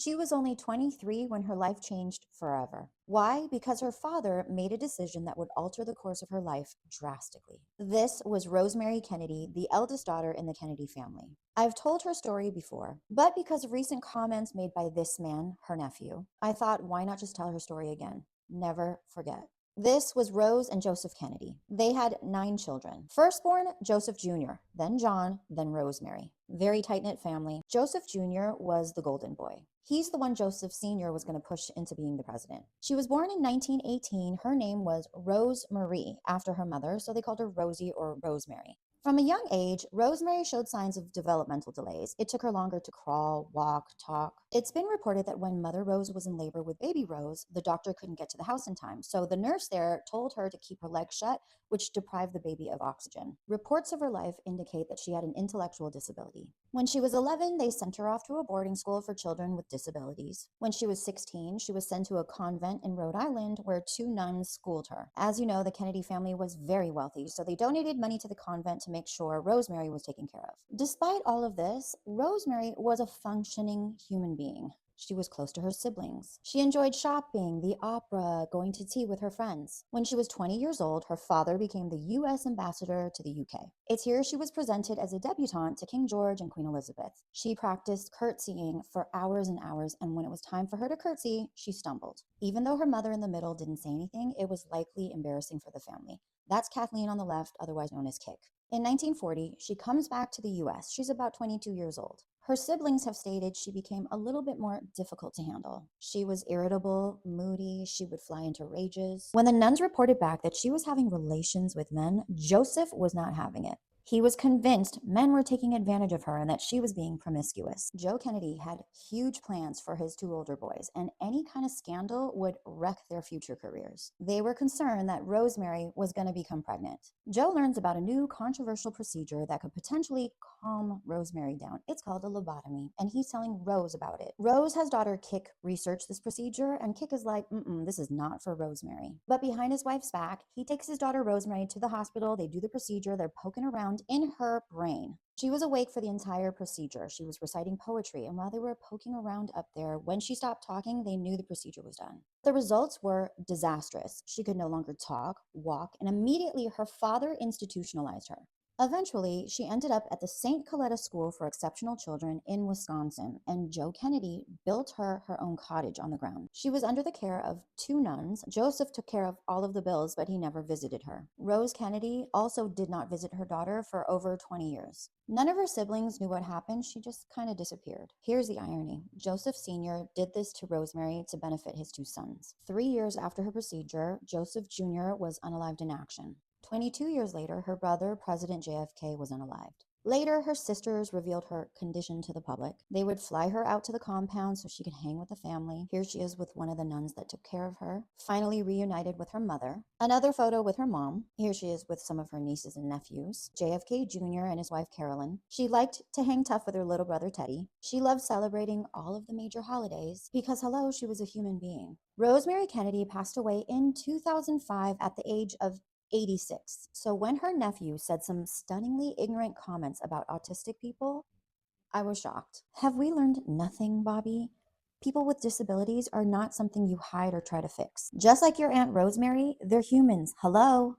She was only 23 when her life changed forever. Why? Because her father made a decision that would alter the course of her life drastically. This was Rosemary Kennedy, the eldest daughter in the Kennedy family. I've told her story before, but because of recent comments made by this man, her nephew, I thought, why not just tell her story again? Never forget. This was Rose and Joseph Kennedy. They had 9 children. Firstborn, Joseph Jr., then John, then Rosemary. Very tight-knit family. Joseph Jr. was the golden boy. He's the one Joseph Sr. was going to push into being the president. She was born in 1918. Her name was Rosemary, after her mother, so they called her Rosie or Rosemary. From a young age, Rosemary showed signs of developmental delays. It took her longer to crawl, walk, talk. It's been reported that when Mother Rose was in labor with baby Rose, the doctor couldn't get to the house in time, so the nurse there told her to keep her legs shut, which deprived the baby of oxygen. Reports of her life indicate that she had an intellectual disability. When she was 11, they sent her off to a boarding school for children with disabilities. When she was 16, she was sent to a convent in Rhode Island where 2 nuns schooled her. As you know, the Kennedy family was very wealthy, so they donated money to the convent to make sure Rosemary was taken care of. Despite all of this, Rosemary was a functioning human being. She was close to her siblings. She enjoyed shopping, the opera, going to tea with her friends. When she was 20 years old, her father became the U.S. ambassador to the UK. It's here she was presented as a debutante to King George and Queen Elizabeth. She practiced curtsying for hours and hours, and when it was time for her to curtsy, she stumbled. Even though her mother in the middle didn't say anything, it was likely embarrassing for the family. That's Kathleen on the left, otherwise known as Kick. In 1940, she comes back to the U.S. She's about 22 years old. Her siblings have stated she became a little bit more difficult to handle. She was irritable, moody, she would fly into rages. When the nuns reported back that she was having relations with men, Joseph was not having it. He was convinced men were taking advantage of her and that she was being promiscuous. Joe Kennedy had huge plans for his 2 older boys, and any kind of scandal would wreck their future careers. They were concerned that Rosemary was going to become pregnant. Joe learns about a new controversial procedure that could potentially calm Rosemary down. It's called a lobotomy, and he's telling Rose about it. Rose has daughter Kick research this procedure, and Kick is like, this is not for Rosemary. But behind his wife's back, he takes his daughter Rosemary to the hospital. They do the procedure. They're poking around in her brain. She was awake for the entire procedure. She was reciting poetry, and while they were poking around up there, when she stopped talking, they knew the procedure was done. The results were disastrous. She could no longer talk, walk, and immediately her father institutionalized her. Eventually, she ended up at the St. Coletta School for Exceptional Children in Wisconsin, and Joe Kennedy built her her own cottage on the ground. She was under the care of 2 nuns. Joseph took care of all of the bills, but he never visited her. Rose Kennedy also did not visit her daughter for over 20 years. None of her siblings knew what happened. She just kind of disappeared. Here's the irony. Joseph Sr. did this to Rosemary to benefit his 2 sons. 3 years after her procedure, Joseph Jr. was unalived in action. 22 years later, her brother, President JFK, was unalived. Later, her sisters revealed her condition to the public. They would fly her out to the compound so she could hang with the family. Here she is with one of the nuns that took care of her, finally reunited with her mother. Another photo with her mom. Here she is with some of her nieces and nephews. JFK Jr. and his wife Carolyn. She liked to hang tough with her little brother Teddy. She loved celebrating all of the major holidays because, hello, she was a human being. Rosemary Kennedy passed away in 2005 at the age of 86. So when her nephew said some stunningly ignorant comments about autistic people, I was shocked. Have we learned nothing, Bobby? People with disabilities are not something you hide or try to fix. Just like your Aunt Rosemary, they're humans. Hello?